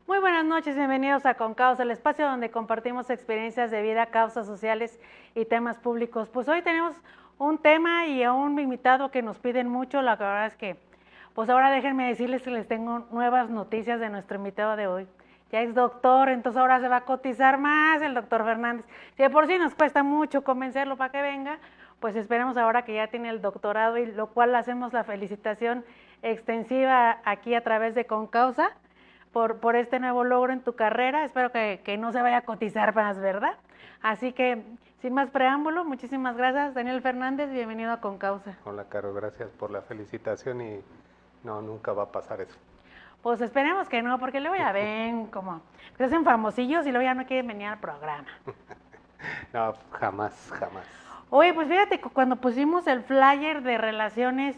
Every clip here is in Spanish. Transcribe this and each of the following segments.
Muy buenas noches, bienvenidos a Con Causa, el espacio donde compartimos experiencias de vida, causas sociales y temas públicos. Pues hoy tenemos un tema y a un invitado que nos piden mucho, la verdad es que, pues ahora déjenme decirles que les tengo nuevas noticias de nuestro invitado de hoy. Ya es doctor, entonces ahora se va a cotizar más el doctor Fernández. Si de por sí nos cuesta mucho convencerlo para que venga, pues esperemos ahora que ya tiene el doctorado y lo cual hacemos la felicitación extensiva aquí a través de Concausa por este nuevo logro en tu carrera. Espero que no se vaya a cotizar más, ¿verdad? Así que, sin más preámbulo, muchísimas gracias, Daniel Fernández, bienvenido a Concausa. Hola, Caro, gracias por la felicitación y no, nunca va a pasar eso. Pues esperemos que no, porque luego ya ven como se hacen famosillos y luego ya no quieren venir al programa. No, jamás, jamás. Oye, pues fíjate que cuando pusimos el flyer de relaciones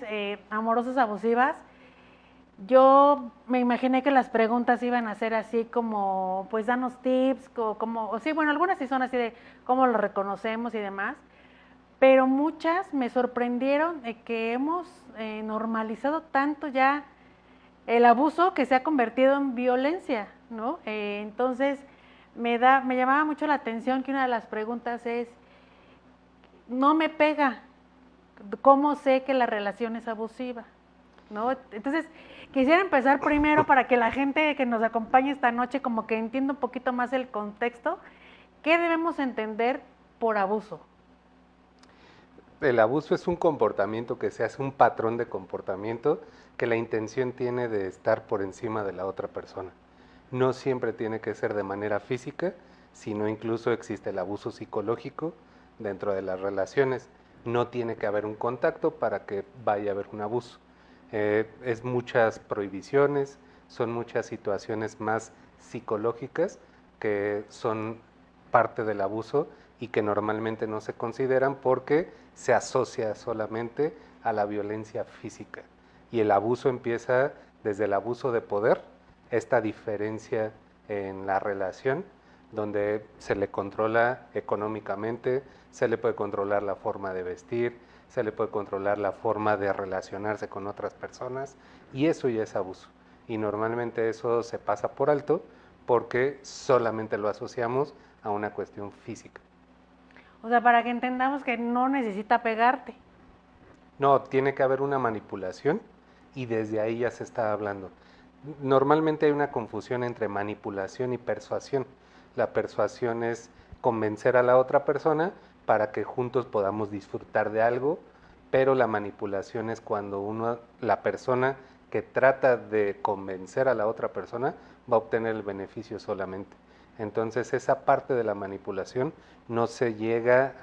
amorosas abusivas, yo me imaginé que las preguntas iban a ser así como, pues danos tips, o sí, bueno, algunas sí son así de cómo lo reconocemos y demás, pero muchas me sorprendieron de que hemos normalizado tanto ya el abuso que se ha convertido en violencia, ¿no? Entonces me llamaba mucho la atención que una de las preguntas es, no me pega, ¿cómo sé que la relación es abusiva? ¿No? Entonces, quisiera empezar primero para que la gente que nos acompañe esta noche como que entienda un poquito más el contexto. ¿Qué debemos entender por abuso? El abuso es un comportamiento que se hace un patrón de comportamiento que la intención tiene de estar por encima de la otra persona. No siempre tiene que ser de manera física, sino incluso existe el abuso psicológico dentro de las relaciones. No tiene que haber un contacto para que vaya a haber un abuso. Es muchas prohibiciones, son muchas situaciones más psicológicas que son parte del abuso y que normalmente no se consideran porque se asocia solamente a la violencia física. Y el abuso empieza desde el abuso de poder, esta diferencia en la relación, donde se le controla económicamente, se le puede controlar la forma de vestir, se le puede controlar la forma de relacionarse con otras personas, y eso ya es abuso. Y normalmente eso se pasa por alto porque solamente lo asociamos a una cuestión física. O sea, para que entendamos que no necesita pegarte. No, tiene que haber una manipulación y desde ahí ya se está hablando. Normalmente hay una confusión entre manipulación y persuasión. La persuasión es convencer a la otra persona para que juntos podamos disfrutar de algo, pero la manipulación es cuando la persona que trata de convencer a la otra persona va a obtener el beneficio solamente. Entonces esa parte de la manipulación no se llega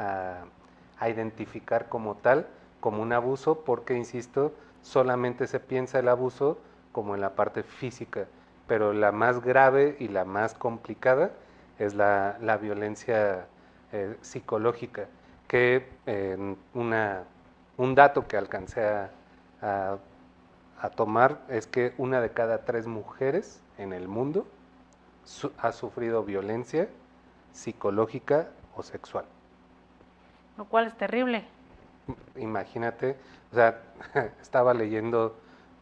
a identificar como tal, como un abuso, porque, insisto, solamente se piensa el abuso como en la parte física, pero la más grave y la más complicada es la violencia psicológica, que un dato que alcancé a, a tomar es que 1 de cada 3 mujeres en el mundo ha sufrido violencia psicológica o sexual. Lo cual es terrible. Imagínate, o sea, estaba leyendo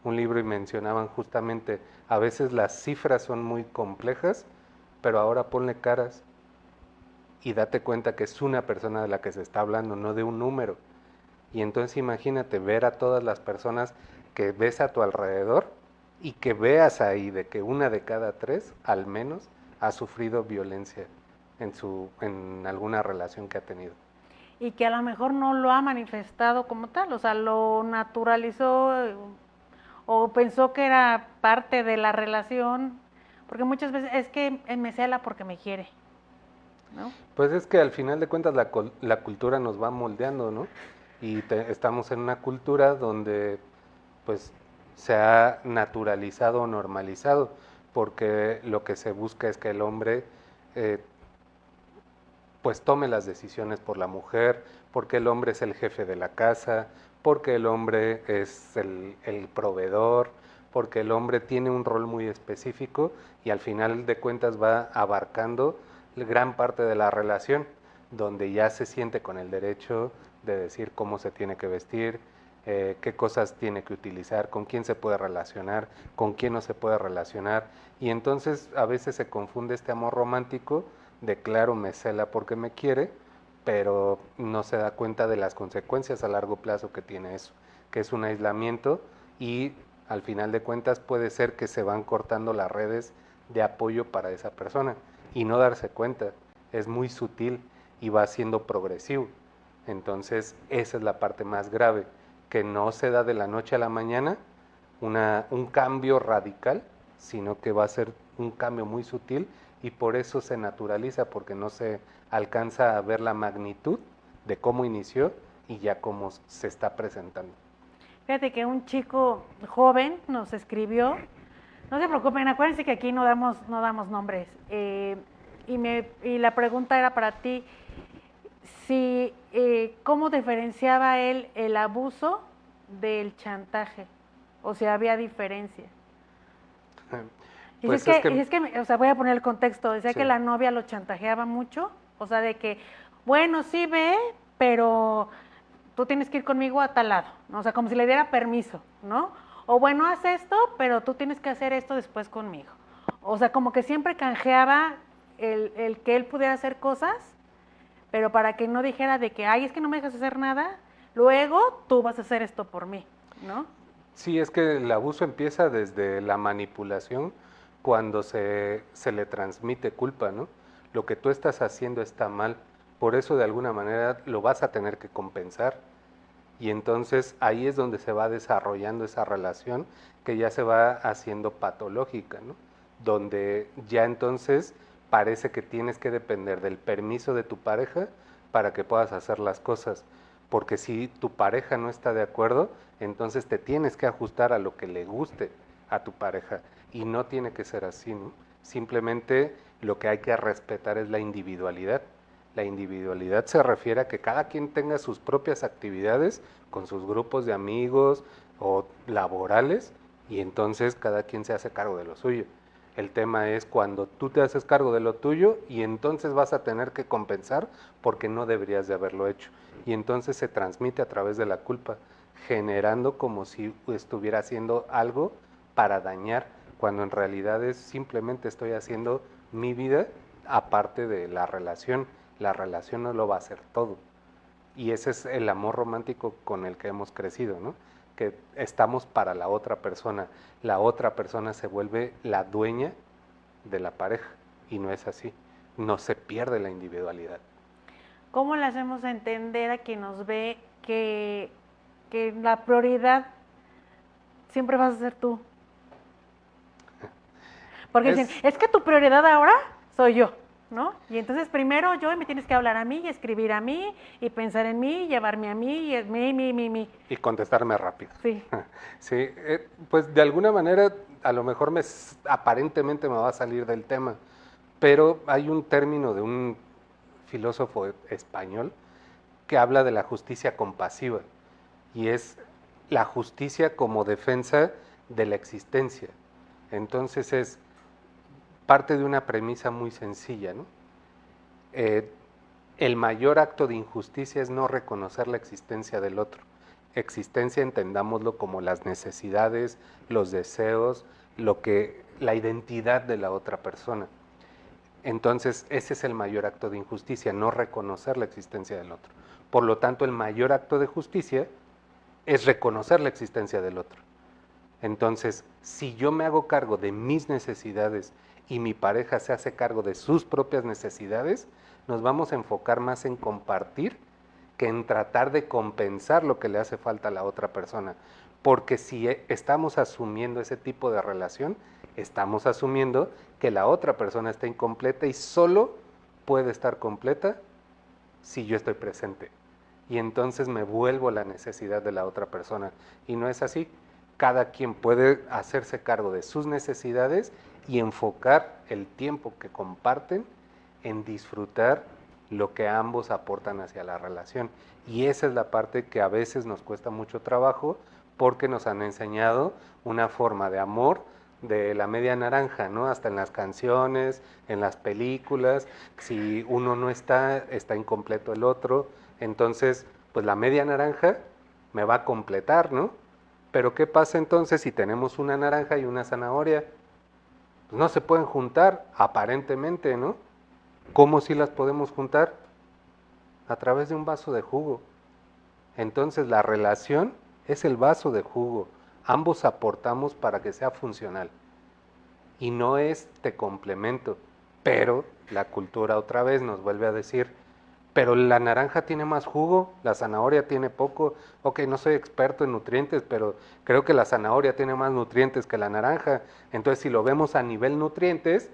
un libro y mencionaban justamente, a veces las cifras son muy complejas, pero ahora ponle caras y date cuenta que es una persona de la que se está hablando, no de un número. Y entonces imagínate ver a todas las personas que ves a tu alrededor y que veas ahí de que 1 de cada 3, al menos, ha sufrido violencia en alguna relación que ha tenido. Y que a lo mejor no lo ha manifestado como tal, o sea, lo naturalizó o pensó que era parte de la relación, porque muchas veces es que me cela porque me quiere, ¿no? Pues es que al final de cuentas la cultura nos va moldeando, ¿no? Y estamos en una cultura donde pues se ha naturalizado o normalizado, porque lo que se busca es que el hombre eh, pues tome las decisiones por la mujer, porque el hombre es el jefe de la casa, porque el hombre es el proveedor, porque el hombre tiene un rol muy específico y al final de cuentas va abarcando gran parte de la relación, donde ya se siente con el derecho de decir cómo se tiene que vestir, qué cosas tiene que utilizar, con quién se puede relacionar, con quién no se puede relacionar. Y entonces a veces se confunde este amor romántico de claro me cela porque me quiere, pero no se da cuenta de las consecuencias a largo plazo que tiene eso, que es un aislamiento y al final de cuentas puede ser que se van cortando las redes de apoyo para esa persona y no darse cuenta, es muy sutil y va siendo progresivo. Entonces esa es la parte más grave, que no se da de la noche a la mañana un cambio radical, sino que va a ser un cambio muy sutil y por eso se naturaliza, porque no se alcanza a ver la magnitud de cómo inició y ya cómo se está presentando. Fíjate que un chico joven nos escribió, no se preocupen, acuérdense que aquí no damos nombres, y la pregunta era para ti, si, ¿cómo diferenciaba él el abuso del chantaje? O si había diferencia. Y Pues si es que, o sea, voy a poner el contexto, decía sí. que la novia lo chantajeaba mucho, o sea, de que, bueno, sí ve, pero tú tienes que ir conmigo a tal lado, ¿no? O sea, como si le diera permiso, ¿no? O bueno, haz esto, pero tú tienes que hacer esto después conmigo. O sea, como que siempre canjeaba el que él pudiera hacer cosas, pero para que no dijera de que, ay, es que no me dejas hacer nada, luego tú vas a hacer esto por mí, ¿no? Sí, es que el abuso empieza desde la manipulación cuando se le transmite culpa, ¿no? Lo que tú estás haciendo está mal, por eso de alguna manera lo vas a tener que compensar. Y entonces ahí es donde se va desarrollando esa relación que ya se va haciendo patológica, ¿no? Donde ya entonces parece que tienes que depender del permiso de tu pareja para que puedas hacer las cosas. Porque si tu pareja no está de acuerdo, entonces te tienes que ajustar a lo que le guste a tu pareja. Y no tiene que ser así, ¿no? Simplemente lo que hay que respetar es la individualidad. La individualidad se refiere a que cada quien tenga sus propias actividades con sus grupos de amigos o laborales y entonces cada quien se hace cargo de lo suyo. El tema es cuando tú te haces cargo de lo tuyo y entonces vas a tener que compensar porque no deberías de haberlo hecho. Y entonces se transmite a través de la culpa, generando como si estuviera haciendo algo para dañar, cuando en realidad es simplemente estoy haciendo mi vida aparte de la relación. La relación no lo va a hacer todo. Y ese es el amor romántico con el que hemos crecido, ¿no? Que estamos para la otra persona. La otra persona se vuelve la dueña de la pareja y no es así. No se pierde la individualidad. ¿Cómo le hacemos entender a quien nos ve que la prioridad siempre vas a ser tú? Porque dicen, es que tu prioridad ahora soy yo, ¿no? Y entonces primero yo y me tienes que hablar a mí y escribir a mí y pensar en mí y llevarme a mí y es mí. Y contestarme rápido. Sí. Sí, pues de alguna manera a lo mejor aparentemente me va a salir del tema, pero hay un término de un filósofo español que habla de la justicia compasiva y es la justicia como defensa de la existencia. Entonces es parte de una premisa muy sencilla, ¿no? El mayor acto de injusticia es no reconocer la existencia del otro. Existencia entendámoslo como las necesidades, los deseos, la identidad de la otra persona. Entonces, ese es el mayor acto de injusticia, no reconocer la existencia del otro. Por lo tanto, el mayor acto de justicia es reconocer la existencia del otro. Entonces, si yo me hago cargo de mis necesidades y mi pareja se hace cargo de sus propias necesidades, nos vamos a enfocar más en compartir que en tratar de compensar lo que le hace falta a la otra persona. Porque si estamos asumiendo ese tipo de relación, estamos asumiendo que la otra persona está incompleta y solo puede estar completa si yo estoy presente. Y entonces me vuelvo la necesidad de la otra persona. Y no es así. Cada quien puede hacerse cargo de sus necesidades y enfocar el tiempo que comparten en disfrutar lo que ambos aportan hacia la relación. Y esa es la parte que a veces nos cuesta mucho trabajo porque nos han enseñado una forma de amor de la media naranja, ¿no? Hasta en las canciones, en las películas, si uno no está, está incompleto el otro. Entonces, pues la media naranja me va a completar, ¿no? Pero ¿qué pasa entonces si tenemos una naranja y una zanahoria? Pues no se pueden juntar, aparentemente, ¿no? ¿Cómo si las podemos juntar? A través de un vaso de jugo. Entonces la relación es el vaso de jugo. Ambos aportamos para que sea funcional. Y no es te complemento. Pero la cultura otra vez nos vuelve a decir, pero la naranja tiene más jugo, la zanahoria tiene poco. Ok, no soy experto en nutrientes, pero creo que la zanahoria tiene más nutrientes que la naranja. Entonces, si lo vemos a nivel nutrientes,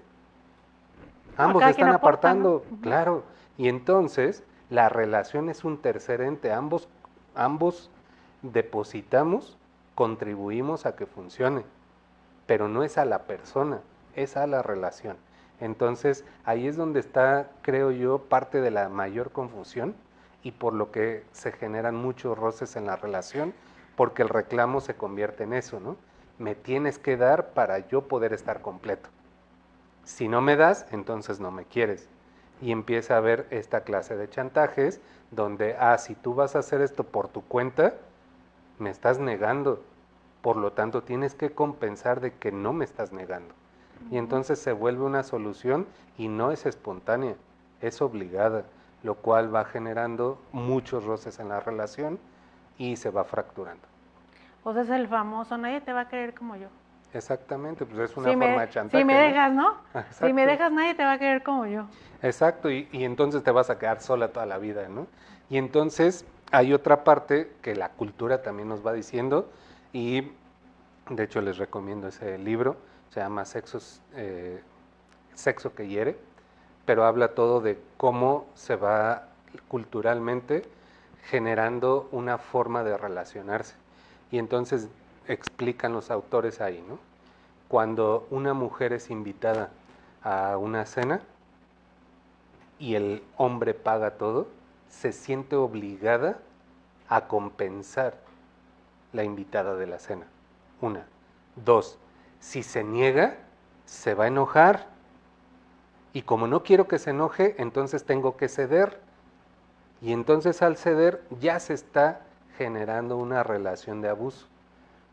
ambos cada quien están aporta, ¿no? apartando, claro. Y entonces, la relación es un tercer ente. Ambos depositamos, contribuimos a que funcione, pero no es a la persona, es a la relación. Entonces, ahí es donde está, creo yo, parte de la mayor confusión y por lo que se generan muchos roces en la relación, porque el reclamo se convierte en eso, ¿no? Me tienes que dar para yo poder estar completo. Si no me das, entonces no me quieres. Y empieza a haber esta clase de chantajes donde, si tú vas a hacer esto por tu cuenta, me estás negando. Por lo tanto, tienes que compensar de que no me estás negando. Y entonces se vuelve una solución y no es espontánea, es obligada, lo cual va generando muchos roces en la relación y se va fracturando. O sea, es el famoso, nadie te va a querer como yo. Exactamente, pues es una forma de chantaje. Si me dejas, ¿no? Exacto. Si me dejas, nadie te va a querer como yo. Exacto, y entonces te vas a quedar sola toda la vida, ¿no? Y entonces hay otra parte que la cultura también nos va diciendo, y de hecho les recomiendo ese libro, se llama Sexo que hiere, pero habla todo de cómo se va culturalmente generando una forma de relacionarse. Y entonces explican los autores ahí, ¿no? Cuando una mujer es invitada a una cena y el hombre paga todo, se siente obligada a compensar la invitada de la cena. Una. Dos, si se niega, se va a enojar. Y como no quiero que se enoje, entonces tengo que ceder. Y entonces al ceder ya se está generando una relación de abuso.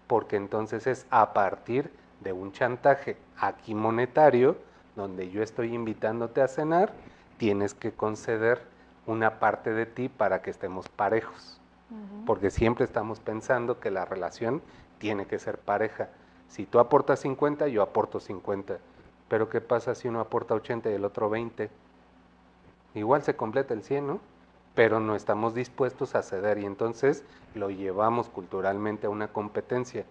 Porque entonces es a partir de un chantaje aquí monetario, donde yo estoy invitándote a cenar, tienes que conceder una parte de ti para que estemos parejos. Porque siempre estamos pensando que la relación tiene que ser pareja. Si tú aportas 50, yo aporto 50. Pero ¿qué pasa si uno aporta 80 y el otro 20? Igual se completa el 100, ¿no? Pero no estamos dispuestos a ceder y entonces lo llevamos culturalmente a una competencia.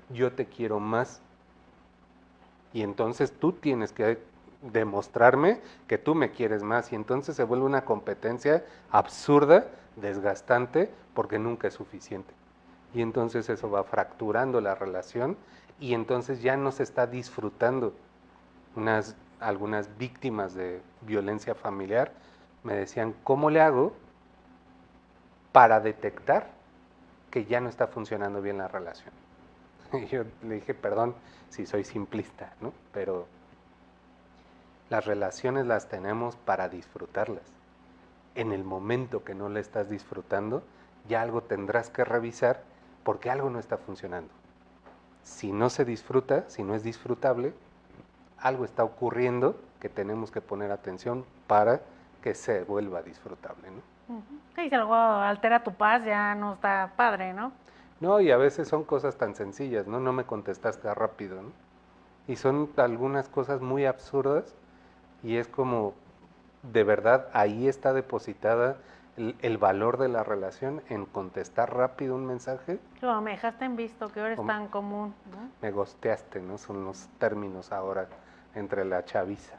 Yo te quiero más y entonces tú tienes que demostrarme que tú me quieres más y entonces se vuelve una competencia absurda, desgastante, porque nunca es suficiente. Y entonces eso va fracturando la relación y entonces ya no se está disfrutando. Algunas víctimas de violencia familiar me decían, ¿cómo le hago para detectar que ya no está funcionando bien la relación? Y yo le dije, perdón si soy simplista, ¿no? Pero las relaciones las tenemos para disfrutarlas. En el momento que no la estás disfrutando, ya algo tendrás que revisar porque algo no está funcionando. Si no se disfruta, si no es disfrutable, algo está ocurriendo que tenemos que poner atención para que se vuelva disfrutable, ¿no? Sí, si algo altera tu paz, ya no está padre, ¿no? No, y a veces son cosas tan sencillas, ¿no? No me contestaste rápido, ¿no? Y son algunas cosas muy absurdas y es como, de verdad, ahí está depositada el valor de la relación en contestar rápido un mensaje. Claro, me dejaste en visto, que ahora es tan común, ¿no? Me gosteaste, ¿no? Son los términos ahora entre la chaviza.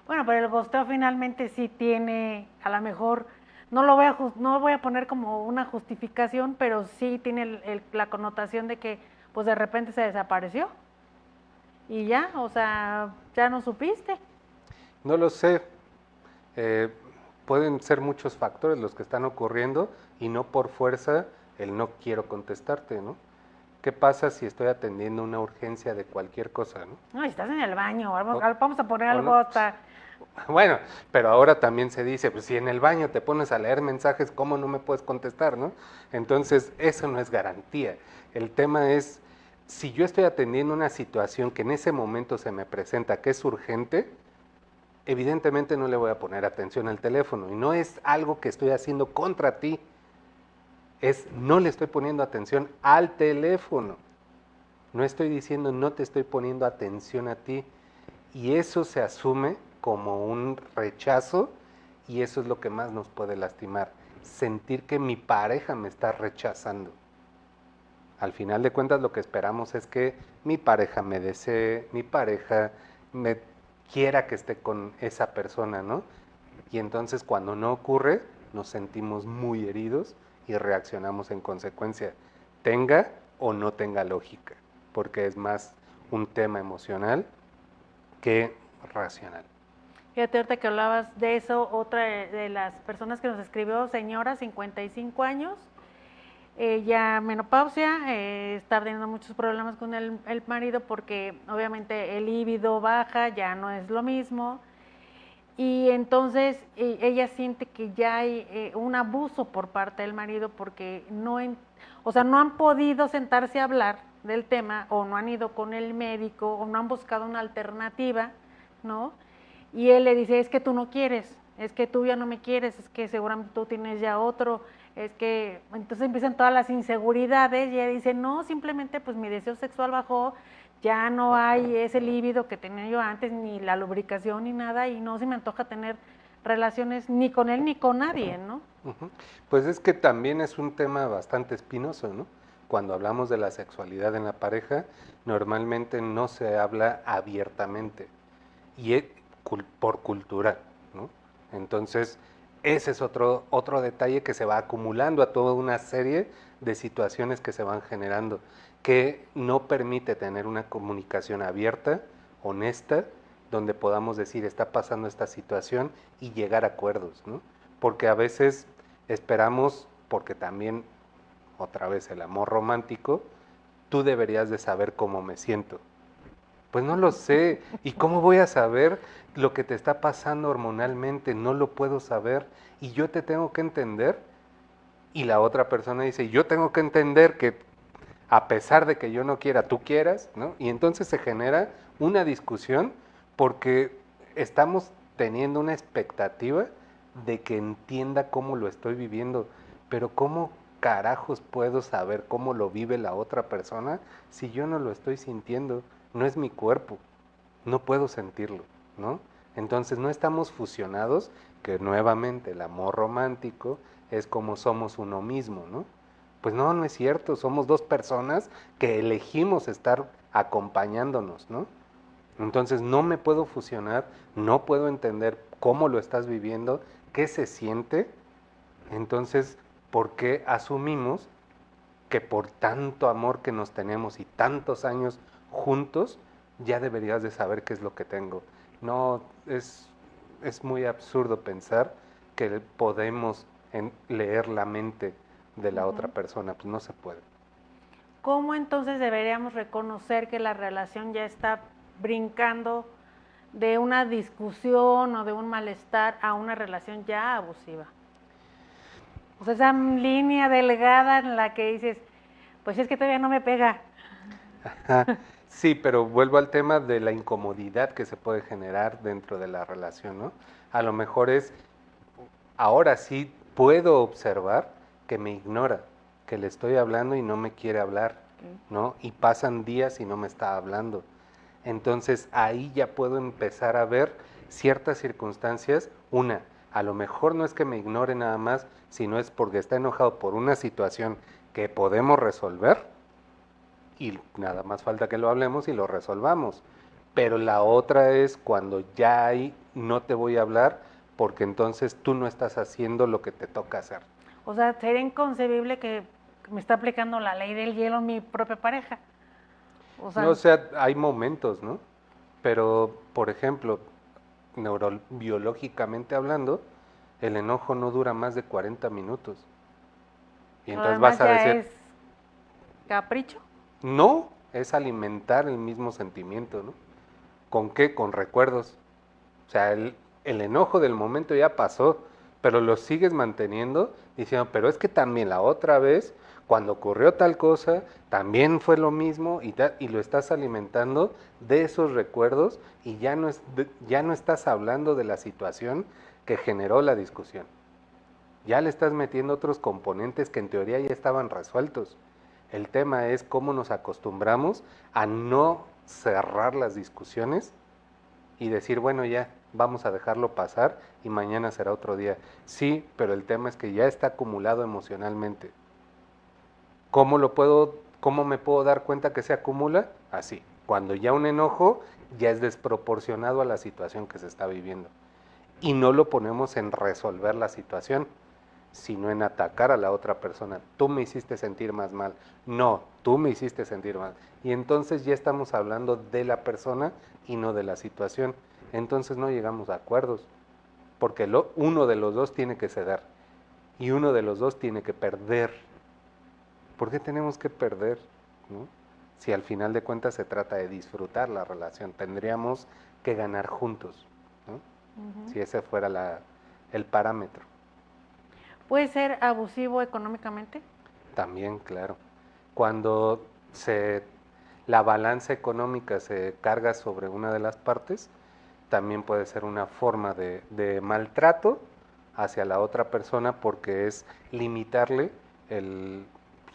Bueno, pero el gosteo finalmente sí tiene, a lo mejor, no lo voy a poner como una justificación, pero sí tiene la connotación de que pues de repente se desapareció y ya, o sea, ya no supiste. No lo sé, pueden ser muchos factores los que están ocurriendo y no por fuerza el no quiero contestarte, ¿no? ¿Qué pasa si estoy atendiendo una urgencia de cualquier cosa, no? No, estás en el baño, vamos a poner algo no, hasta Bueno, pero ahora también se dice, pues si en el baño te pones a leer mensajes, ¿cómo no me puedes contestar, no? Entonces, eso no es garantía. El tema es, si yo estoy atendiendo una situación que en ese momento se me presenta, que es urgente, evidentemente no le voy a poner atención al teléfono. Y no es algo que estoy haciendo contra ti, es no le estoy poniendo atención al teléfono. No estoy diciendo no te estoy poniendo atención a ti. Y eso se asume como un rechazo y eso es lo que más nos puede lastimar. Sentir que mi pareja me está rechazando. Al final de cuentas lo que esperamos es que mi pareja me desee, mi pareja me quiera que esté con esa persona, ¿no? Y entonces cuando no ocurre, nos sentimos muy heridos y reaccionamos en consecuencia, tenga o no tenga lógica, porque es más un tema emocional que racional. Fíjate, ahorita que hablabas de eso, otra de las personas que nos escribió, señora, 55 años, ya menopausia, está teniendo muchos problemas con el marido porque obviamente el líbido baja, ya no es lo mismo, y entonces ella siente que ya hay un abuso por parte del marido porque o sea, no han podido sentarse a hablar del tema o no han ido con el médico o no han buscado una alternativa, ¿no? Y él le dice, es que tú no quieres, es que tú ya no me quieres, es que seguramente tú tienes ya otro, es que entonces empiezan todas las inseguridades y ella dice, no, simplemente pues mi deseo sexual bajó, ya no hay ese líbido que tenía yo antes, ni la lubricación ni nada, y no se me antoja tener relaciones ni con él ni con nadie, ¿no? Ujú. Pues es que también es un tema bastante espinoso, ¿no? Cuando hablamos de la sexualidad en la pareja, normalmente no se habla abiertamente y es por cultura, ¿no? Entonces, ese es otro detalle que se va acumulando a toda una serie de situaciones que se van generando, que no permite tener una comunicación abierta, honesta, donde podamos decir, está pasando esta situación y llegar a acuerdos, ¿no? Porque a veces esperamos, porque también, otra vez, el amor romántico, tú deberías de saber cómo me siento. Pues no lo sé. ¿Y cómo voy a saber lo que te está pasando hormonalmente? No lo puedo saber. Y yo te tengo que entender. Y la otra persona dice, yo tengo que entender que a pesar de que yo no quiera, tú quieras, ¿no? Y entonces se genera una discusión porque estamos teniendo una expectativa de que entienda cómo lo estoy viviendo, pero ¿cómo carajos puedo saber cómo lo vive la otra persona si yo no lo estoy sintiendo? No es mi cuerpo, no puedo sentirlo, ¿no? Entonces no estamos fusionados, que nuevamente el amor romántico es como somos uno mismo, ¿no? Pues no, no es cierto, somos dos personas que elegimos estar acompañándonos, ¿no? Entonces no me puedo fusionar, no puedo entender cómo lo estás viviendo, qué se siente. Entonces, ¿por qué asumimos que por tanto amor que nos tenemos y tantos años juntos, ya deberías de saber qué es lo que tengo? No, es muy absurdo pensar que podemos leer la mente de la otra persona, pues no se puede. ¿Cómo entonces deberíamos reconocer que la relación ya está brincando de una discusión o de un malestar a una relación ya abusiva? O sea, esa línea delgada en la que dices, pues es que todavía no me pega. Ajá. Sí, pero vuelvo al tema de la incomodidad que se puede generar dentro de la relación, ¿no? A lo mejor es, ahora sí puedo observar que me ignora, que le estoy hablando y no me quiere hablar, ¿no? Y pasan días y no me está hablando. Entonces ahí ya puedo empezar a ver ciertas circunstancias. Una, a lo mejor no es que me ignore nada más, sino es porque está enojado por una situación que podemos resolver y nada más falta que lo hablemos y lo resolvamos. Pero la otra es cuando ya hay no te voy a hablar porque entonces tú no estás haciendo lo que te toca hacer. O sea, sería inconcebible que me está aplicando la ley del hielo mi propia pareja. No, o sea, hay momentos, ¿no? Pero, por ejemplo, neurobiológicamente hablando, el enojo no dura más de 40 minutos. Y entonces además vas a ya decir, es capricho. no, es alimentar el mismo sentimiento, ¿no? ¿Con qué? Con recuerdos. O sea, el enojo del momento ya pasó, pero lo sigues manteniendo diciendo, pero es que también la otra vez, cuando ocurrió tal cosa, también fue lo mismo y lo estás alimentando de esos recuerdos y ya no estás hablando de la situación que generó la discusión. Ya le estás metiendo otros componentes que en teoría ya estaban resueltos. El tema es cómo nos acostumbramos a no cerrar las discusiones y decir, bueno, ya, vamos a dejarlo pasar y mañana será otro día. Sí, pero el tema es que ya está acumulado emocionalmente. ¿Cómo me puedo dar cuenta que se acumula? Así, cuando ya un enojo ya es desproporcionado a la situación que se está viviendo. Y no lo ponemos en resolver la situación, sino en atacar a la otra persona. Tú me hiciste sentir más mal. No, tú me hiciste sentir mal. Y entonces ya estamos hablando de la persona y no de la situación. Entonces no llegamos a acuerdos, porque uno de los dos tiene que ceder y uno de los dos tiene que perder. ¿Por qué tenemos que perder? ¿No? Si al final de cuentas se trata de disfrutar la relación, tendríamos que ganar juntos, ¿no? Si ese fuera el parámetro. ¿Puede ser abusivo económicamente? También, claro. Cuando la balanza económica se carga sobre una de las partes, también puede ser una forma de maltrato hacia la otra persona porque es limitarle el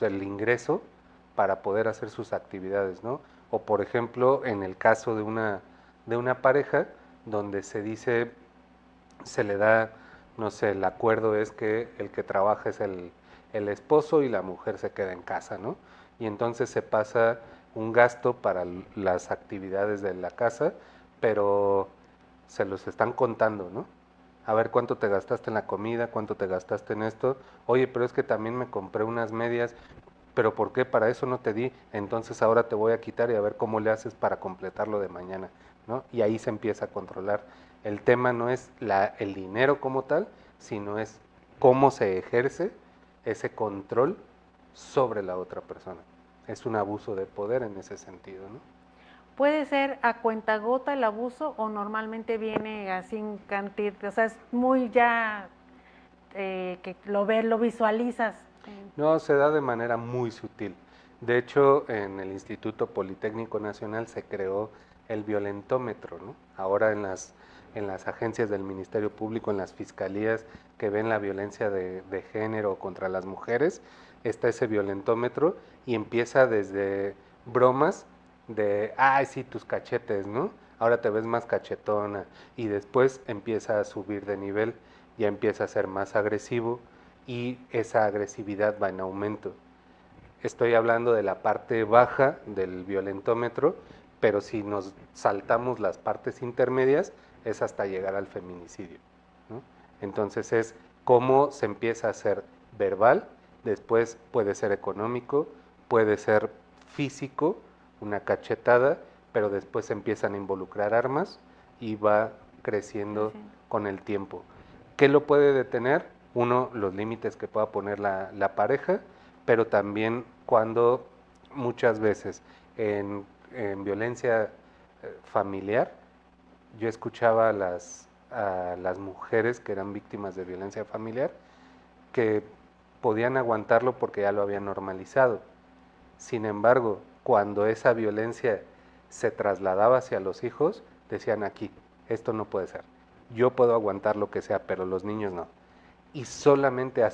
ingreso para poder hacer sus actividades, ¿no? O por ejemplo, en el caso de una pareja donde se le da, no sé, el acuerdo es que el que trabaja es el esposo y la mujer se queda en casa, ¿no? Y entonces se pasa un gasto para las actividades de la casa, pero se los están contando, ¿no? A ver cuánto te gastaste en la comida, cuánto te gastaste en esto. Oye, pero es que también me compré unas medias, pero ¿por qué? Para eso no te di. Entonces ahora te voy a quitar y a ver cómo le haces para completarlo de mañana, ¿no? Y ahí se empieza a controlar. El tema no es el dinero como tal, sino es cómo se ejerce ese control sobre la otra persona. Es un abuso de poder en ese sentido, ¿no? ¿Puede ser a cuentagota el abuso o normalmente viene así en cantidad? O sea, es muy ya que lo ves, lo visualizas. No, se da de manera muy sutil. De hecho, en el Instituto Politécnico Nacional se creó el violentómetro, ¿no? Ahora en las agencias del Ministerio Público, en las fiscalías que ven la violencia de género contra las mujeres, está ese violentómetro y empieza desde bromas de, ay, sí, tus cachetes, ¿no? Ahora te ves más cachetona y después empieza a subir de nivel, ya empieza a ser más agresivo y esa agresividad va en aumento. Estoy hablando de la parte baja del violentómetro, pero si nos saltamos las partes intermedias es hasta llegar al feminicidio, ¿no? Entonces es cómo se empieza a hacer verbal, después puede ser económico, puede ser físico, una cachetada, pero después se empiezan a involucrar armas y va creciendo con el tiempo. ¿Qué lo puede detener? Uno, los límites que pueda poner la pareja, pero también cuando muchas veces en violencia familiar, yo escuchaba a las mujeres que eran víctimas de violencia familiar que podían aguantarlo porque ya lo habían normalizado. Sin embargo, cuando esa violencia se trasladaba hacia los hijos, decían aquí, esto no puede ser. Yo puedo aguantar lo que sea, pero los niños no. Y solamente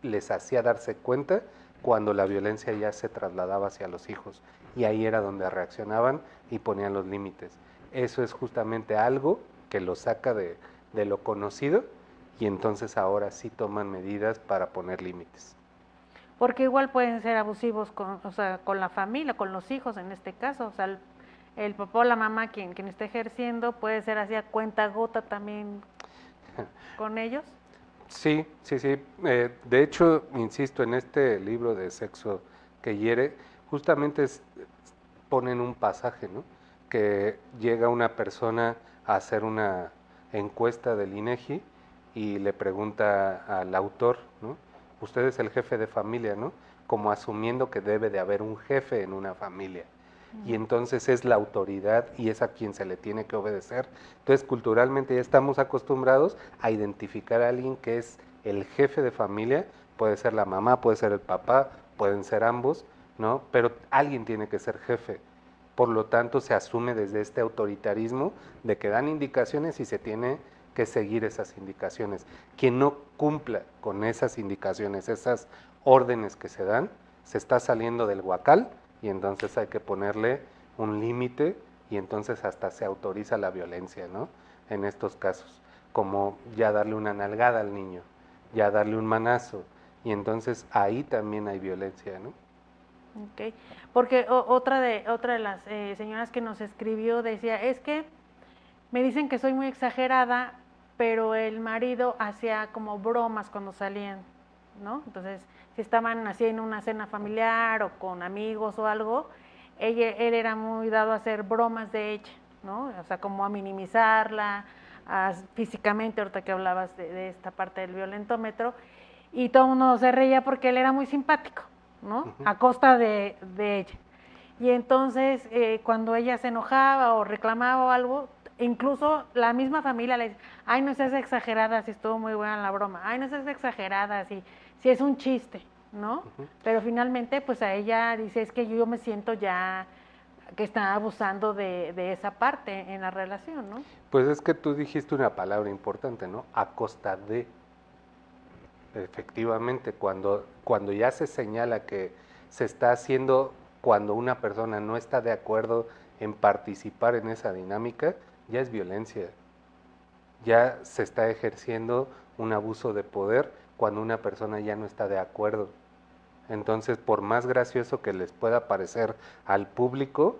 les hacía darse cuenta cuando la violencia ya se trasladaba hacia los hijos. Y ahí era donde reaccionaban y ponían los límites. Eso es justamente algo que los saca de lo conocido y entonces ahora sí toman medidas para poner límites. Porque igual pueden ser abusivos o sea, con la familia, con los hijos en este caso. O sea, el papá o la mamá quien esté ejerciendo puede ser así a cuentagota también con ellos. Sí, sí, sí. De hecho, insisto, en este libro de Sexo que hiere, justamente ponen un pasaje, ¿no? Que llega una persona a hacer una encuesta del INEGI y le pregunta al autor, ¿no? Usted es el jefe de familia, ¿no? Como asumiendo que debe de haber un jefe en una familia. y entonces es la autoridad y es a quien se le tiene que obedecer. Entonces, culturalmente ya estamos acostumbrados a identificar a alguien que es el jefe de familia, puede ser la mamá, puede ser el papá, pueden ser ambos, ¿no? Pero alguien tiene que ser jefe. Por lo tanto, se asume desde este autoritarismo de que dan indicaciones y se tiene que seguir esas indicaciones. Quien no cumpla con esas indicaciones, esas órdenes que se dan, se está saliendo del huacal y entonces hay que ponerle un límite y entonces hasta se autoriza la violencia, ¿no? En estos casos, como ya darle una nalgada al niño, ya darle un manazo, y entonces ahí también hay violencia, ¿no? Ok, porque otra de las señoras que nos escribió decía, es que me dicen que soy muy exagerada, pero el marido hacía como bromas cuando salían, ¿no? Entonces, si estaban así en una cena familiar o con amigos o algo, él era muy dado a hacer bromas de ella, ¿no? O sea, como a minimizarla, físicamente, ahorita que hablabas de esta parte del violentómetro, y todo el mundo se reía porque él era muy simpático, ¿no? A costa de ella. Y entonces, cuando ella se enojaba o reclamaba o algo, incluso la misma familia le dice, ay, no seas exagerada, si estuvo muy buena la broma, ay, no seas exagerada, si es un chiste, ¿no? Pero finalmente, pues a ella dice, es que yo me siento ya que está abusando de esa parte en la relación, ¿no? Pues es que tú dijiste una palabra importante, ¿no? A costa de. Efectivamente, cuando ya se señala que se está haciendo, cuando una persona no está de acuerdo en participar en esa dinámica, ya es violencia. Ya se está ejerciendo un abuso de poder cuando una persona ya no está de acuerdo. Entonces, por más gracioso que les pueda parecer al público,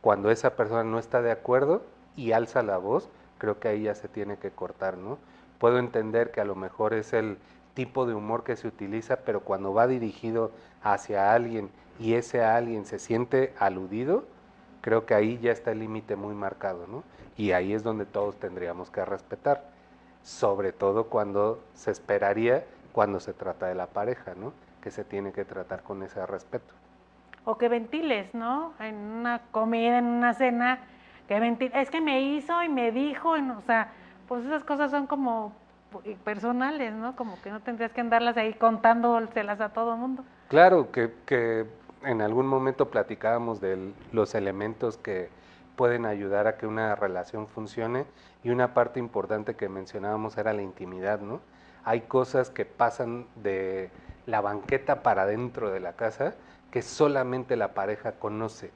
cuando esa persona no está de acuerdo y alza la voz, creo que ahí ya se tiene que cortar, ¿no? Puedo entender que a lo mejor es el tipo de humor que se utiliza, pero cuando va dirigido hacia alguien y ese alguien se siente aludido, creo que ahí ya está el límite muy marcado, ¿no? Y ahí es donde todos tendríamos que respetar, sobre todo cuando se esperaría cuando se trata de la pareja, ¿no? Que se tiene que tratar con ese respeto. O que ventiles, ¿no? En una comida, en una cena, que ventiles, es que me hizo y me dijo, o sea, pues esas cosas son como personales, ¿no? Como que no tendrías que andarlas ahí contándoselas a todo el mundo. Claro que en algún momento platicábamos de los elementos que pueden ayudar a que una relación funcione y una parte importante que mencionábamos era la intimidad, ¿no? Hay cosas que pasan de la banqueta para dentro de la casa que solamente la pareja conoce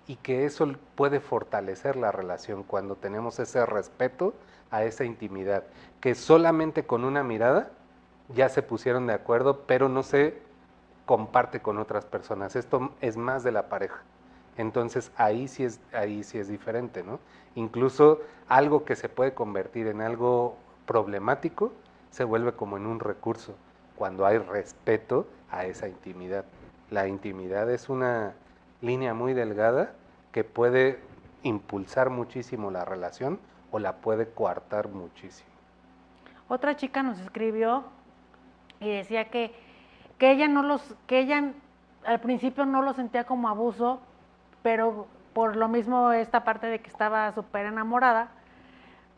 y que eso puede fortalecer la relación cuando tenemos ese respeto a esa intimidad, que solamente con una mirada ya se pusieron de acuerdo, pero no se comparte con otras personas. Esto es más de la pareja. Entonces ahí sí es diferente, ¿no? Incluso algo que se puede convertir en algo problemático se vuelve como en un recurso cuando hay respeto a esa intimidad. La intimidad es una línea muy delgada que puede impulsar muchísimo la relación o la puede coartar muchísimo. Otra chica nos escribió y decía que ella no los, que ella al principio no lo sentía como abuso, pero por lo mismo esta parte de que estaba súper enamorada,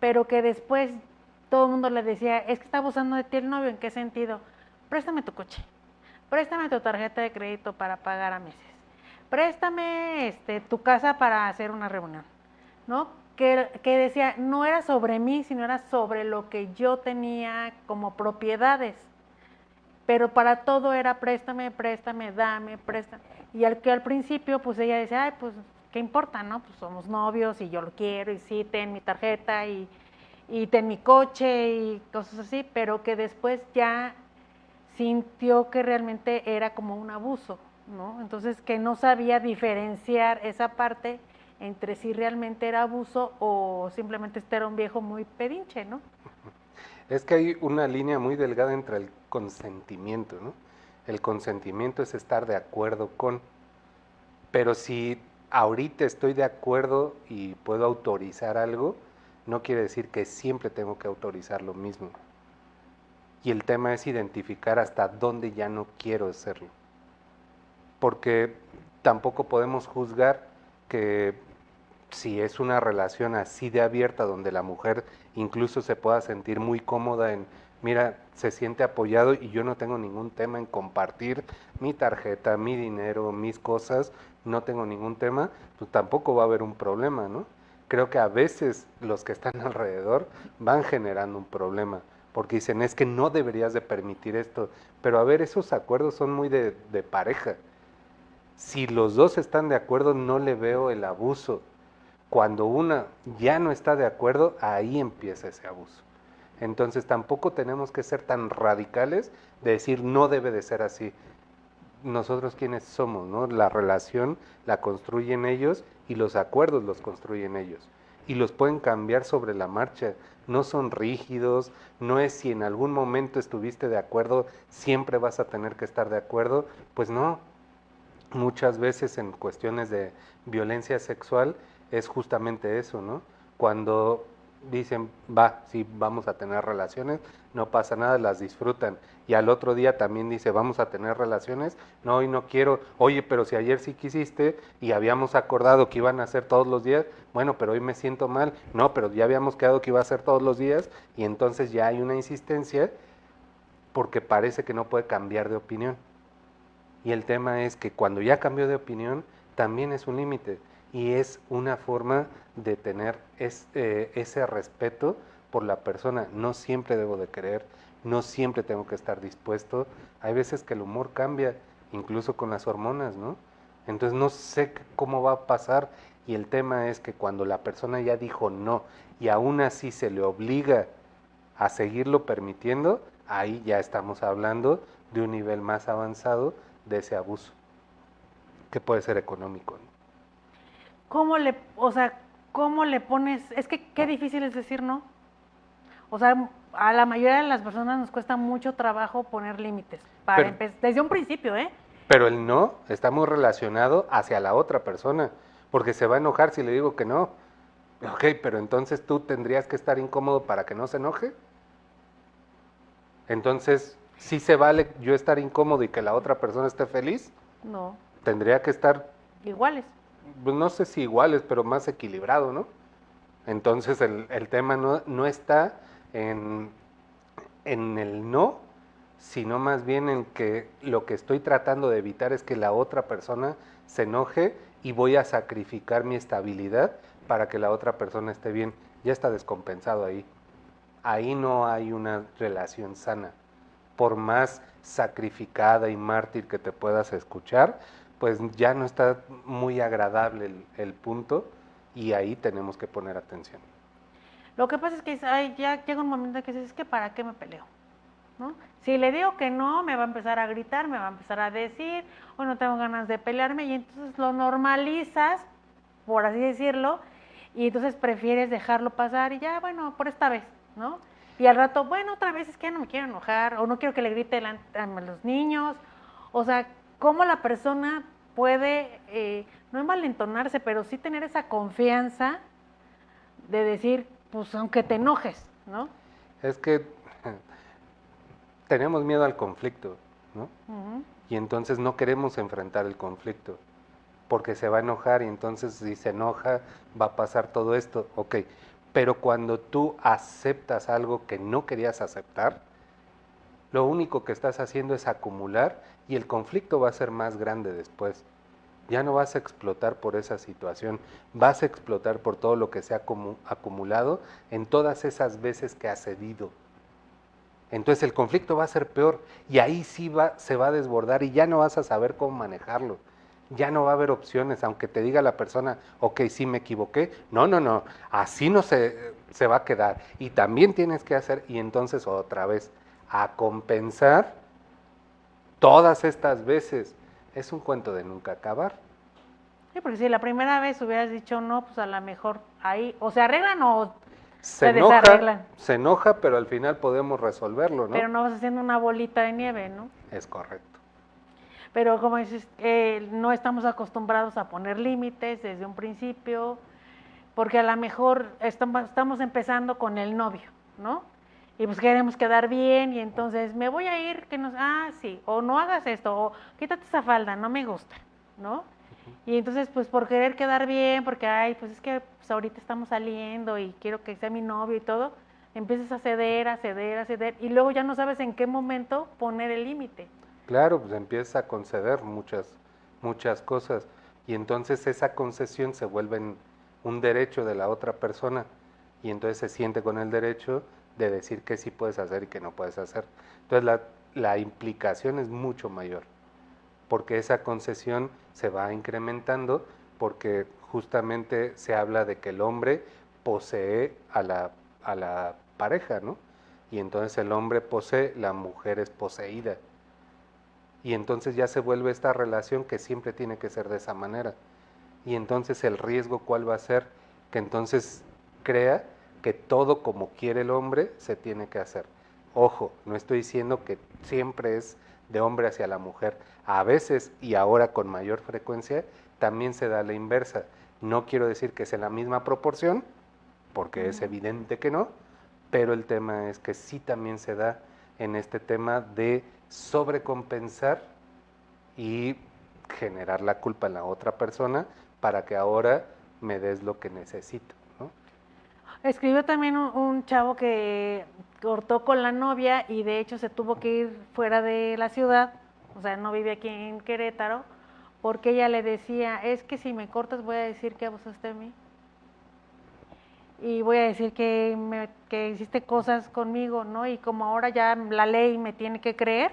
pero que después todo el mundo le decía, es que está abusando de ti el novio, ¿en qué sentido? Préstame tu coche, préstame tu tarjeta de crédito para pagar a meses, préstame tu casa para hacer una reunión, ¿no? Que decía, no era sobre mí, sino era sobre lo que yo tenía como propiedades, pero para todo era préstame, préstame, dame, préstame. Y al principio, pues ella decía, ay, pues, ¿qué importa, no? Pues somos novios y yo lo quiero y sí, ten mi tarjeta y ten mi coche y cosas así, pero que después ya sintió que realmente era como un abuso, ¿no? Entonces que no sabía diferenciar esa parte entre si realmente era abuso o simplemente este era un viejo muy pedinche, ¿no? Es que hay una línea muy delgada entre el consentimiento, ¿no? El consentimiento es estar de acuerdo con, pero si ahorita estoy de acuerdo y puedo autorizar algo, no quiere decir que siempre tengo que autorizar lo mismo. Y el tema es identificar hasta dónde ya no quiero hacerlo. Porque tampoco podemos juzgar que si es una relación así de abierta donde la mujer incluso se pueda sentir muy cómoda en, mira, se siente apoyado y yo no tengo ningún tema en compartir mi tarjeta, mi dinero, mis cosas, no tengo ningún tema, pues tampoco va a haber un problema, ¿no? Creo que a veces los que están alrededor van generando un problema, porque dicen, es que no deberías de permitir esto, pero a ver, esos acuerdos son muy de pareja. Si los dos están de acuerdo, no le veo el abuso. Cuando una ya no está de acuerdo, ahí empieza ese abuso. Entonces tampoco tenemos que ser tan radicales de decir no debe de ser así. Nosotros quienes somos, ¿no? La relación la construyen ellos y los acuerdos los construyen ellos. Y los pueden cambiar sobre la marcha. No son rígidos, no es si en algún momento estuviste de acuerdo, siempre vas a tener que estar de acuerdo. Pues no. Muchas veces en cuestiones de violencia sexual es justamente eso, ¿no? Cuando dicen, va, sí, vamos a tener relaciones, no pasa nada, las disfrutan. Y al otro día también dice, vamos a tener relaciones, no, hoy no quiero, oye, pero si ayer sí quisiste y habíamos acordado que iban a hacer todos los días, bueno, pero hoy me siento mal, no, pero ya habíamos quedado que iba a ser todos los días y entonces ya hay una insistencia porque parece que no puede cambiar de opinión. Y el tema es que cuando ya cambió de opinión, también es un límite y es una forma de tener ese respeto por la persona. No siempre debo de querer, no siempre tengo que estar dispuesto. Hay veces que el humor cambia, incluso con las hormonas, ¿no? Entonces no sé cómo va a pasar y el tema es que cuando la persona ya dijo no y aún así se le obliga a seguirlo permitiendo, ahí ya estamos hablando de un nivel más avanzado de ese abuso, que puede ser económico, ¿no? O sea, cómo le pones? Es que qué difícil es decir no. O sea, a la mayoría de las personas nos cuesta mucho trabajo poner límites, desde un principio, ¿eh? Pero el no está muy relacionado hacia la otra persona, porque se va a enojar si le digo que no. Ok, pero entonces tú tendrías que estar incómodo para que no se enoje. Entonces, ¿sí se vale yo estar incómodo y que la otra persona esté feliz? No, Tendría que estar, iguales. pues, no sé si iguales, pero más equilibrado, ¿no? Entonces el tema no está en el no, sino más bien en que lo que estoy tratando de evitar es que la otra persona se enoje y voy a sacrificar mi estabilidad para que la otra persona esté bien. Ya está descompensado ahí. Ahí no hay una relación sana. Por más sacrificada y mártir que te puedas escuchar, pues ya no está muy agradable el punto y ahí tenemos que poner atención. Lo que pasa es que ya llega un momento en que dices, es que ¿para qué me peleo? ¿No? Si le digo que no, me va a empezar a gritar, me va a empezar a decir, hoy no tengo ganas de pelearme, y entonces lo normalizas, por así decirlo, y entonces prefieres dejarlo pasar y ya, bueno, por esta vez, ¿no? Y al rato, bueno, otra vez es que ya no me quiero enojar, o no quiero que le grite a los niños. O sea, cómo la persona puede, no envalentonarse, pero sí tener esa confianza de decir, pues aunque te enojes, ¿no? Es que tenemos miedo al conflicto, ¿no? Uh-huh. Y entonces no queremos enfrentar el conflicto, porque se va a enojar y entonces si se enoja va a pasar todo esto, ok. Pero cuando tú aceptas algo que no querías aceptar, lo único que estás haciendo es acumular y el conflicto va a ser más grande después. Ya no vas a explotar por esa situación, vas a explotar por todo lo que se ha acumulado en todas esas veces que has cedido. Entonces el conflicto va a ser peor y ahí sí se va a desbordar y ya no vas a saber cómo manejarlo. Ya no va a haber opciones, aunque te diga la persona, ok, sí me equivoqué. No, así no se va a quedar. Y también tienes que hacer, y entonces otra vez, a compensar todas estas veces. Es un cuento de nunca acabar. Sí, porque si la primera vez hubieras dicho no, pues a lo mejor ahí, o se arreglan o se desarreglan. Se enoja, pero al final podemos resolverlo, ¿no? Pero no vas haciendo una bolita de nieve, ¿no? Es correcto. Pero como dices, no estamos acostumbrados a poner límites desde un principio, porque a lo mejor estamos empezando con el novio, ¿no? Y pues queremos quedar bien y entonces me voy a ir, sí, o no hagas esto, o quítate esa falda, no me gusta, ¿no? Y entonces, pues por querer quedar bien, porque, ay, pues es que pues, ahorita estamos saliendo y quiero que sea mi novio y todo, empiezas a ceder, a ceder, a ceder, y luego ya no sabes en qué momento poner el límite. Claro, pues empiezas a conceder muchas cosas y entonces esa concesión se vuelve un derecho de la otra persona y entonces se siente con el derecho de decir qué sí puedes hacer y qué no puedes hacer. Entonces la implicación es mucho mayor porque esa concesión se va incrementando porque justamente se habla de que el hombre posee a la pareja, ¿no? Y entonces el hombre posee, la mujer es poseída. Y entonces ya se vuelve esta relación que siempre tiene que ser de esa manera. Y entonces el riesgo cuál va a ser, que entonces crea que todo como quiere el hombre se tiene que hacer. Ojo, no estoy diciendo que siempre es de hombre hacia la mujer. A veces y ahora con mayor frecuencia también se da la inversa. No quiero decir que sea la misma proporción, porque es evidente que no, pero el tema es que sí también se da en este tema de sobrecompensar y generar la culpa en la otra persona para que ahora me des lo que necesito, ¿no? Escribió también un chavo que cortó con la novia y de hecho se tuvo que ir fuera de la ciudad, o sea, no vive aquí en Querétaro, porque ella le decía, es que si me cortas voy a decir que abusaste de mí y voy a decir que hiciste cosas conmigo, ¿no? Y como ahora ya la ley me tiene que creer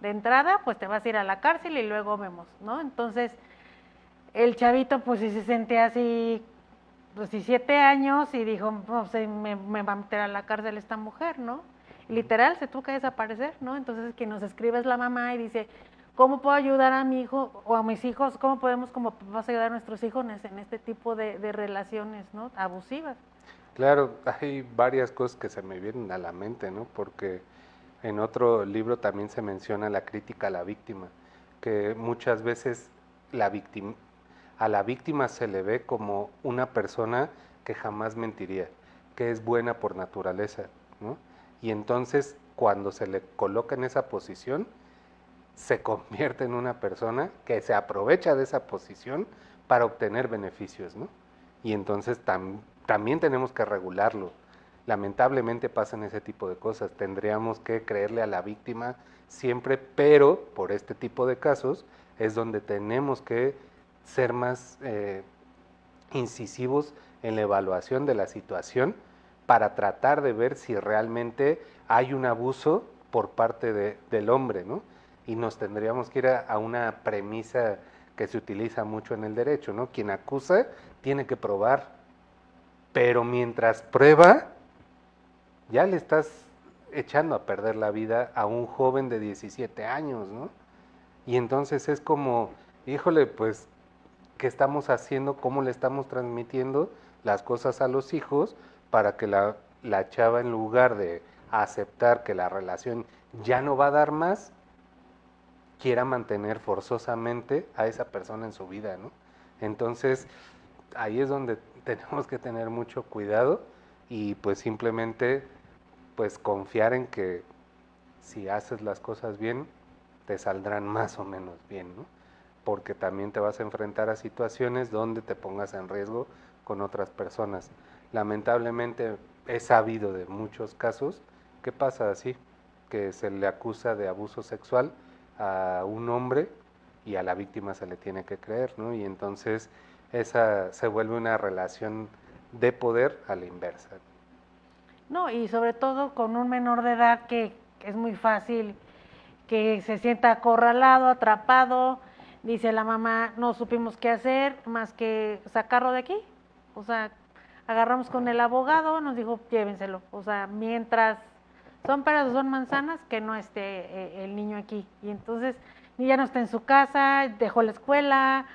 de entrada, pues te vas a ir a la cárcel y luego vemos, ¿no? Entonces, el chavito pues sí se sentía así 17 años y dijo, no sé, me va a meter a la cárcel esta mujer, ¿no? Y literal, se tuvo que desaparecer, ¿no? Entonces quien nos escribe es la mamá y dice, ¿cómo puedo ayudar a mi hijo o a mis hijos? ¿Cómo podemos como papás ayudar a nuestros hijos en este tipo de relaciones, ¿no? Abusivas. Claro, hay varias cosas que se me vienen a la mente, ¿no? Porque en otro libro también se menciona la crítica a la víctima, que muchas veces la víctima, a la víctima se le ve como una persona que jamás mentiría, que es buena por naturaleza, ¿no? Y entonces cuando se le coloca en esa posición, se convierte en una persona que se aprovecha de esa posición para obtener beneficios, ¿no? Y entonces también tenemos que regularlo. Lamentablemente pasan ese tipo de cosas. Tendríamos que creerle a la víctima siempre, pero por este tipo de casos es donde tenemos que ser más incisivos en la evaluación de la situación para tratar de ver si realmente hay un abuso por parte del hombre, ¿no? Y nos tendríamos que ir a una premisa que se utiliza mucho en el derecho, ¿no? Quien acusa tiene que probar, pero mientras prueba, ya le estás echando a perder la vida a un joven de 17 años, ¿no? Y entonces es como, híjole, pues, ¿qué estamos haciendo? ¿Cómo le estamos transmitiendo las cosas a los hijos para que la chava, en lugar de aceptar que la relación ya no va a dar más, quiera mantener forzosamente a esa persona en su vida, ¿no? Entonces, ahí es donde tenemos que tener mucho cuidado y pues simplemente pues confiar en que si haces las cosas bien, te saldrán más o menos bien, ¿no? Porque también te vas a enfrentar a situaciones donde te pongas en riesgo con otras personas. Lamentablemente he sabido de muchos casos que pasa así, que se le acusa de abuso sexual a un hombre y a la víctima se le tiene que creer, ¿no? Y entonces esa se vuelve una relación de poder a la inversa. No, y sobre todo con un menor de edad que es muy fácil que se sienta acorralado, atrapado, dice la mamá, no supimos qué hacer más que sacarlo de aquí. O sea, agarramos con el abogado, nos dijo, llévenselo. O sea, mientras son peras o son manzanas, que no esté el niño aquí. Y entonces, ni ya no está en su casa, dejó la escuela.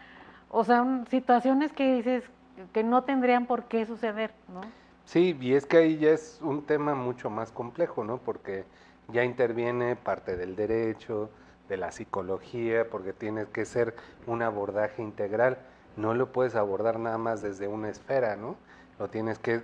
O sea, situaciones que dices que no tendrían por qué suceder, ¿no? Sí, y es que ahí ya es un tema mucho más complejo, ¿no? Porque ya interviene parte del derecho, de la psicología, porque tiene que ser un abordaje integral. No lo puedes abordar nada más desde una esfera, ¿no? Lo tienes que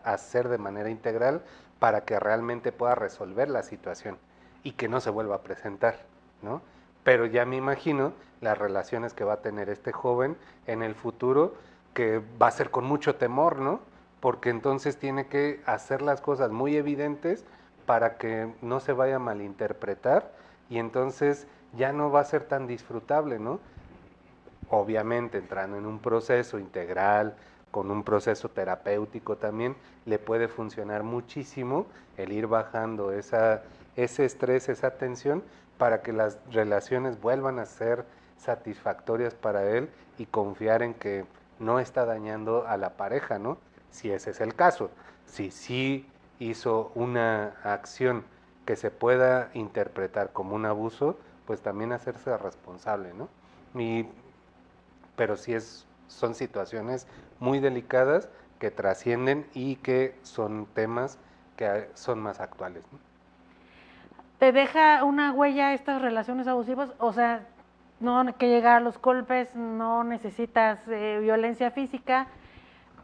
hacer de manera integral para que realmente pueda resolver la situación y que no se vuelva a presentar, ¿no? pero ya me imagino las relaciones que va a tener este joven en el futuro, que va a ser con mucho temor, ¿no? Porque entonces tiene que hacer las cosas muy evidentes para que no se vaya a malinterpretar y entonces ya no va a ser tan disfrutable, ¿no? Obviamente entrando en un proceso integral, con un proceso terapéutico también, le puede funcionar muchísimo el ir bajando ese estrés, esa tensión, para que las relaciones vuelvan a ser satisfactorias para él y confiar en que no está dañando a la pareja, ¿no? Si ese es el caso. Si sí hizo una acción que se pueda interpretar como un abuso, pues también hacerse responsable, ¿no? Y pero sí son situaciones muy delicadas que trascienden y que son temas que son más actuales, ¿no? ¿Te deja una huella estas relaciones abusivas? O sea, no hay que llegar a los golpes, no necesitas violencia física,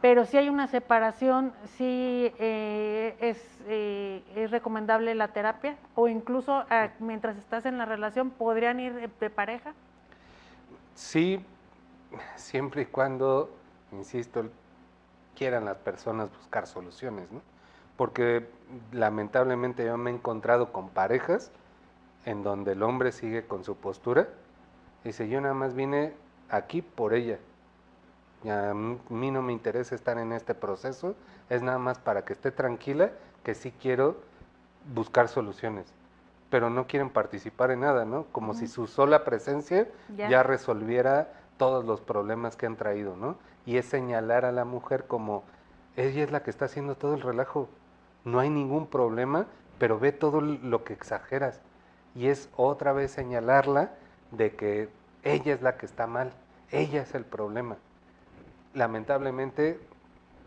pero si hay una separación, sí es recomendable la terapia, o incluso mientras estás en la relación, ¿podrían ir de pareja? Sí, siempre y cuando, insisto, quieran las personas buscar soluciones, ¿no? Porque lamentablemente yo me he encontrado con parejas en donde el hombre sigue con su postura y dice, yo nada más vine aquí por ella, y a mí no me interesa estar en este proceso, es nada más para que esté tranquila, que sí quiero buscar soluciones, pero no quieren participar en nada, ¿no? Como si su sola presencia ya resolviera todos los problemas que han traído, ¿no? Y es señalar a la mujer como, ella es la que está haciendo todo el relajo, no hay ningún problema, pero ve todo lo que exageras. Y es otra vez señalarla de que ella es la que está mal, ella es el problema. Lamentablemente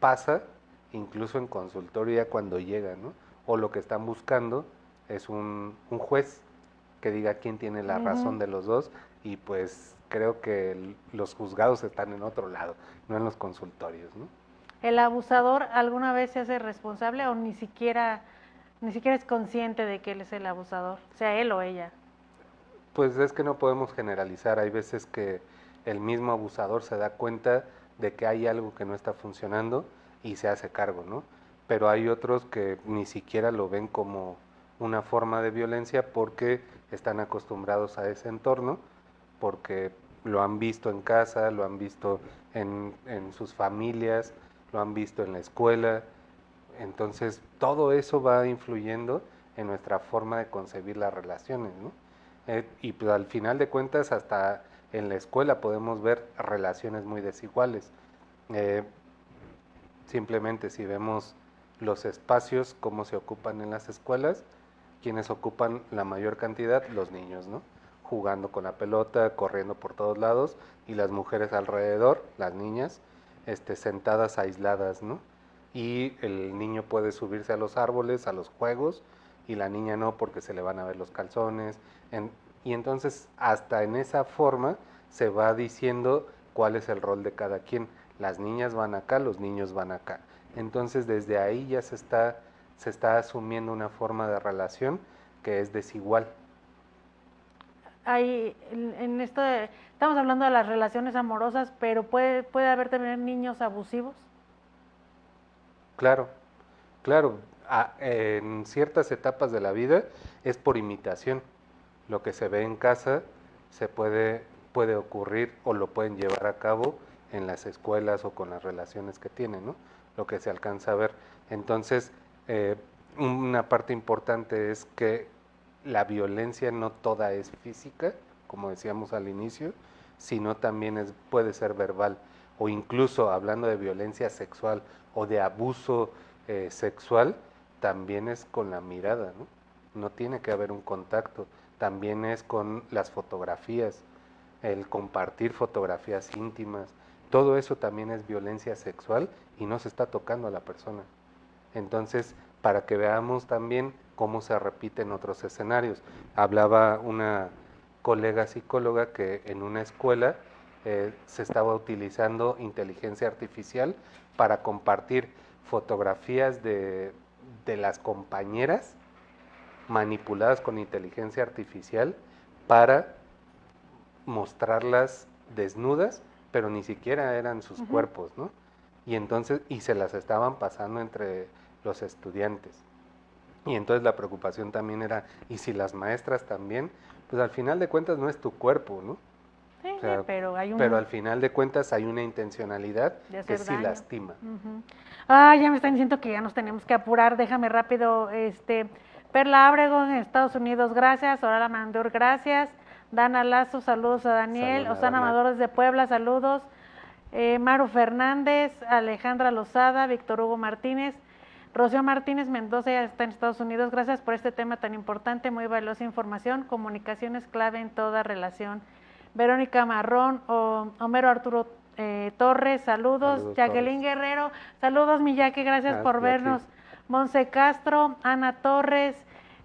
pasa incluso en consultoría cuando llega, ¿no? O lo que están buscando es un juez que diga quién tiene la razón de los dos y pues creo que los juzgados están en otro lado, no en los consultorios, ¿no? ¿El abusador alguna vez se hace responsable o ni siquiera es consciente de que él es el abusador, sea él o ella? Pues es que no podemos generalizar, hay veces que el mismo abusador se da cuenta de que hay algo que no está funcionando y se hace cargo, ¿no? Pero hay otros que ni siquiera lo ven como una forma de violencia porque están acostumbrados a ese entorno, porque lo han visto en casa, lo han visto en sus familias, lo han visto en la escuela. Entonces, todo eso va influyendo en nuestra forma de concebir las relaciones, ¿no? Y pues al final de cuentas, hasta en la escuela podemos ver relaciones muy desiguales. Eh, Simplemente si vemos los espacios, cómo se ocupan en las escuelas, quienes ocupan la mayor cantidad, los niños, ¿no? Jugando con la pelota, corriendo por todos lados, y las mujeres alrededor, las niñas, sentadas aisladas, ¿no? Y el niño puede subirse a los árboles, a los juegos, y la niña no porque se le van a ver los calzones. Y entonces hasta en esa forma se va diciendo cuál es el rol de cada quien. Las niñas van acá, los niños van acá. Entonces desde ahí ya se está asumiendo una forma de relación que es desigual. En esto estamos hablando de las relaciones amorosas, pero puede haber también niños abusivos. Claro, claro, en ciertas etapas de la vida es por imitación. Lo que se ve en casa puede ocurrir o lo pueden llevar a cabo en las escuelas o con las relaciones que tienen, ¿no? Lo que se alcanza a ver. Entonces, una parte importante es que la violencia no toda es física, como decíamos al inicio, sino también puede ser verbal o incluso hablando de violencia sexual o de abuso sexual, también es con la mirada, ¿no? No tiene que haber un contacto, también es con las fotografías, el compartir fotografías íntimas, todo eso también es violencia sexual y no se está tocando a la persona. Entonces, para que veamos también cómo se repite en otros escenarios. Hablaba una colega psicóloga que en una escuela se estaba utilizando inteligencia artificial para compartir fotografías de las compañeras manipuladas con inteligencia artificial para mostrarlas desnudas, pero ni siquiera eran sus cuerpos, ¿no? Y entonces, y se las estaban pasando entre los estudiantes. Y entonces la preocupación también era, ¿y si las maestras también? Pues al final de cuentas no es tu cuerpo, ¿no? Sí, O sea, pero hay pero al final de cuentas hay una intencionalidad de que hacer sí daño. lastima. Ya me están diciendo que ya nos tenemos que apurar, déjame rápido, Perla Ábrego en Estados Unidos, gracias, Orala Mandor, gracias, Dana Lazo, saludos a Daniel, Saludos, Osana Dana. Amador desde Puebla, saludos, Maru Fernández, Alejandra Lozada, Víctor Hugo Martínez, Rocío Martínez Mendoza ya está en Estados Unidos, gracias por este tema tan importante, muy valiosa información, comunicación es clave en toda relación. Verónica Marrón, Homero Arturo Torres, saludos. Jacqueline Torres. Guerrero, saludos mi Jackie, gracias por Jackie. vernos. Monse Castro, Ana Torres,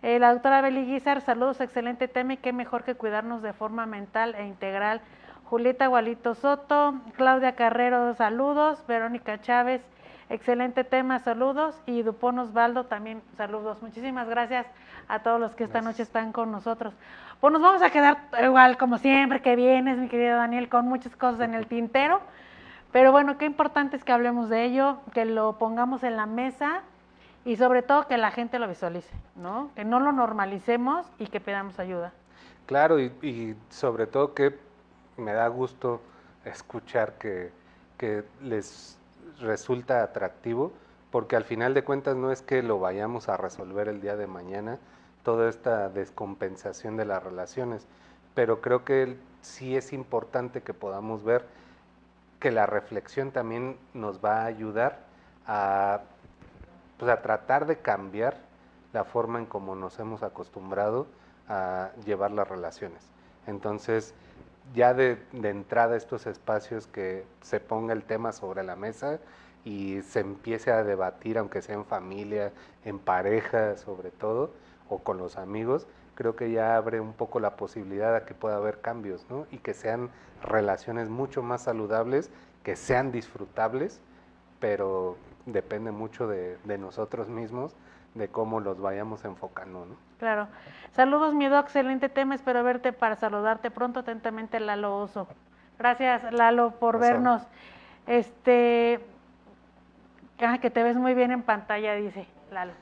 la doctora Beli Guizar, saludos, excelente tema y qué mejor que cuidarnos de forma mental e integral. Julieta Gualito Soto, Claudia Carrero, saludos. Verónica Chávez, excelente tema, saludos. Y Dupont Osvaldo también, saludos. Muchísimas gracias a todos los que esta noche están con nosotros. Pues nos vamos a quedar igual como siempre que vienes, mi querido Daniel, con muchas cosas en el tintero. Pero bueno, qué importante es que hablemos de ello, que lo pongamos en la mesa y sobre todo que la gente lo visualice, ¿no? Que no lo normalicemos y que pidamos ayuda. Claro, y sobre todo que me da gusto escuchar que les resulta atractivo, porque al final de cuentas no es que lo vayamos a resolver el día de mañana, toda esta descompensación de las relaciones, pero creo que sí es importante que podamos ver que la reflexión también nos va a ayudar a, pues a tratar de cambiar la forma en cómo nos hemos acostumbrado a llevar las relaciones. Entonces, ya de entrada estos espacios que se ponga el tema sobre la mesa y se empiece a debatir, aunque sea en familia, en pareja sobre todo, o con los amigos, creo que ya abre un poco la posibilidad de que pueda haber cambios, ¿no? Y que sean relaciones mucho más saludables, que sean disfrutables, pero depende mucho de nosotros mismos, de cómo los vayamos enfocando, ¿no? Claro. Saludos, mi doc, excelente tema, espero verte para saludarte pronto, atentamente Lalo Oso. Gracias, Lalo, por vernos. Que te ves muy bien en pantalla, dice Lalo.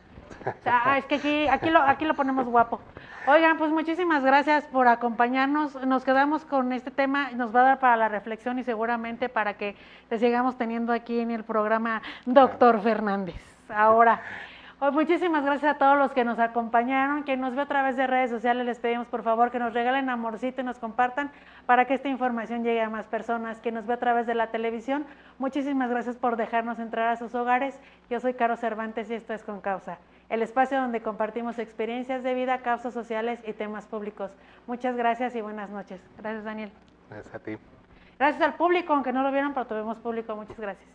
Es que aquí lo ponemos guapo. Oigan, pues muchísimas gracias por acompañarnos. Nos quedamos con este tema, nos va a dar para la reflexión y seguramente para que te sigamos teniendo aquí en el programa Doctor Fernández. Ahora, muchísimas gracias a todos los que nos acompañaron. Quien nos ve a través de redes sociales, les pedimos por favor que nos regalen amorcito y nos compartan para que esta información llegue a más personas. Quien nos ve a través de la televisión, muchísimas gracias por dejarnos entrar a sus hogares. Yo soy Caro Cervantes y esto es Con Causa, el espacio donde compartimos experiencias de vida, causas sociales y temas públicos. Muchas gracias y buenas noches. Gracias, Daniel. Gracias a ti. Gracias al público, aunque no lo vieron, pero tuvimos público. Muchas gracias.